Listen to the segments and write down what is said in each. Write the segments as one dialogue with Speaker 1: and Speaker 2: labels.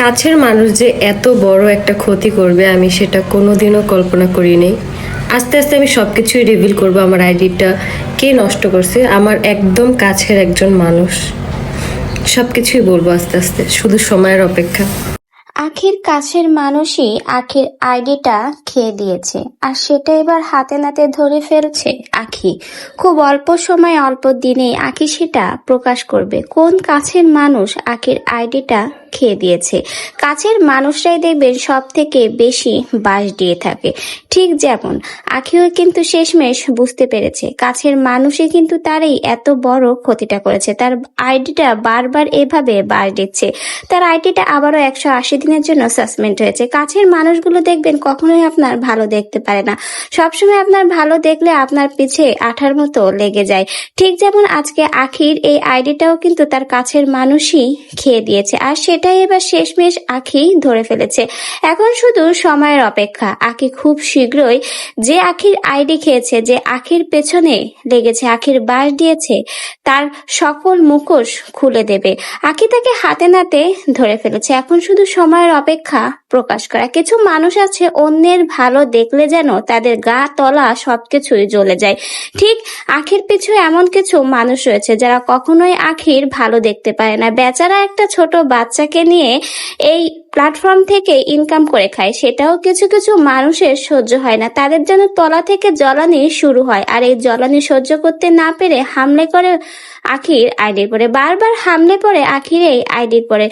Speaker 1: কাছের মানুষ যে এত বড় একটা ক্ষতি করবে আমি সেটা কোনোদিনও কল্পনা করিনি। আস্তে আস্তে আমি সবকিছুই রিভিল করব। আমার আইডিটা কে নষ্ট করছে, আমার একদম কাছের একজন মানুষ। সবকিছুই বলবো আস্তে আস্তে, শুধু সময়ের অপেক্ষা।
Speaker 2: আখির কাছের মানুষই আখির আইডিটা খেয়ে দিয়েছে, আর সেটা এবার হাতে নাতে ধরে ফেলছে আখি। খুব অল্প সময় অল্প দিনেই আখি সেটা প্রকাশ করবে কোন কাছের মানুষ আখির আইডিটা খেয়ে দিয়েছে। কাছের মানুষরাই দেখবেন সব থেকে বেশি বাস দিয়ে থাকে। ঠিক যেমন আখিও কিন্তু শেষমেশ বুঝতে পেরেছে কাছের মানুষই কিন্তু তারই এত বড় ক্ষতিটা করেছে। তার আইডিটা বারবার এভাবে বাস দিচ্ছে। তার আইডিটা আবারও 180 দিনের জন্য সাসপেন্ড হয়েছে। কাছের মানুষগুলো দেখবেন কখনোই আপনার ভালো দেখতে পারে না, সবসময় আপনার ভালো দেখলে আপনার পিছে আঠার মতো লেগে যায়। ঠিক যেমন আজকে আখির এই আইডিটাও কিন্তু তার কাছের মানুষই খেয়ে দিয়েছে, আর সেটাই এবার শেষমেশ আখি ধরে ফেলেছে। এখন শুধু সময়ের অপেক্ষা। আখি খুব শীঘ্রই যে আখির আইডি খেয়েছে, যে আখির পেছনে লেগেছে, আখির বাস দিয়েছে, তার সকল মুখোশ খুলে দেবে। আখি তাকে হাতে নাতে ধরে ফেলেছে। এখন শুধু সময়ের অপেক্ষা প্রকাশ করা। কিছু মানুষ আছে অন্যের ভালো দেখলে যেন তাদের গা তলা সবকিছুই জ্বলে যায়। ঠিক আখির পিছু এমন কিছু মানুষ রয়েছে যারা কখনোই আখির ভালো দেখতে পারে না। বেচারা একটা ছোট বাচ্চাকে নিয়ে এই প্ল্যাটফর্ম থেকে ইনকাম করে খায়, সেটাও কিছু কিছু মানুষের সহ্য হয় না। তাদের যেন তলা থেকে জ্বলানি শুরু হয়, আর এই জ্বলানি সহ্য করতে না পেরে হামলে করে আখির আইডির পরে, বারবার হামলে পড়ে আখির এই আইডির পরে।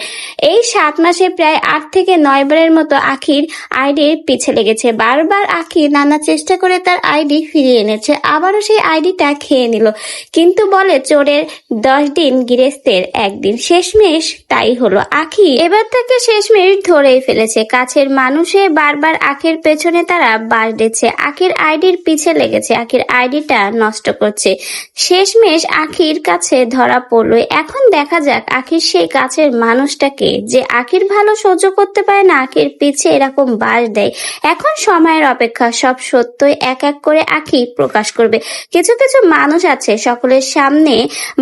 Speaker 2: এই 7 মাসে প্রায় 8 থেকে 9 বারের মতো আখির আইডির পিছে লেগেছে। বারবার আখি নানা চেষ্টা করে তার আইডি ফিরিয়ে এনেছে, আবারও সেই আইডিটা খেয়ে নিল। কিন্তু বলে চোরের 10 দিন গৃহস্থের 1 দিন। শেষমেশ তাই হলো। আখি এবার তাকে শেষমেশ ধরেই ফেলেছে। কাছের মানুষে বারবার আখির পেছনে তারা বাস দিচ্ছে, আখির আইডির পিছে লেগেছে, আখির আইডিটা নষ্ট করছে। শেষমেশ আখির কাছে ধরা পড়লো। এখন দেখা যাক আখির সেই কাছের মানুষটাকে, যে আখির ভালো সহ্য করতে পারে না, আখির পিছে এরকম বাস দেয়। এখন সময়ের অপেক্ষা। সব সত্যই এক এক করে আখি প্রকাশ করবে। কিছু কিছু মানুষ আছে সকলের সামনে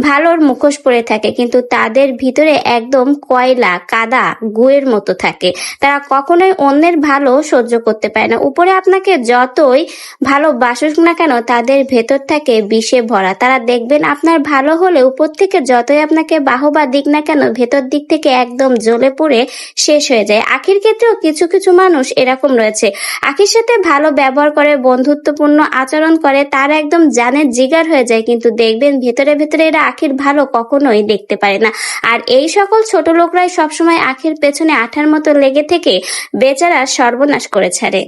Speaker 2: ভালোর মুখোশ পরে থাকে, কিন্তু তাদের ভিতরে একদম কয়লা কাদা গুয়ের মতো থাকে। তারা কখনোই অন্যের ভালো সহ্য করতে পারে না। উপরে আপনাকে যতই ভালোবাসুক না কেন, তাদের ভেতর থাকে বিষে ভরা। তারা দেখবেন আপনার ভালো হলে উপর থেকে যতই আপনাকে বাহবা দিক না কেন, ভেতর দিক থেকে একদম জ্বলে পড়ে শেষ হয়ে যায়। আখির ক্ষেত্রেও কিছু কিছু মানুষ এরকম রয়েছে। আখির সাথে ভালো ব্যবহার করে, বন্ধুত্বপূর্ণ আচরণ করে, তার একদম জানের জিগার হয়ে যায়, কিন্তু দেখবেন ভেতরে ভেতরে এরা আখির ভালো কখনোই দেখতে পারে না। আর এই সকল ছোট লোকরাই সবসময় আখির পেছনে আঠার মতো লেগে থেকে বেচারা সর্বনাশ করে ছাড়ে।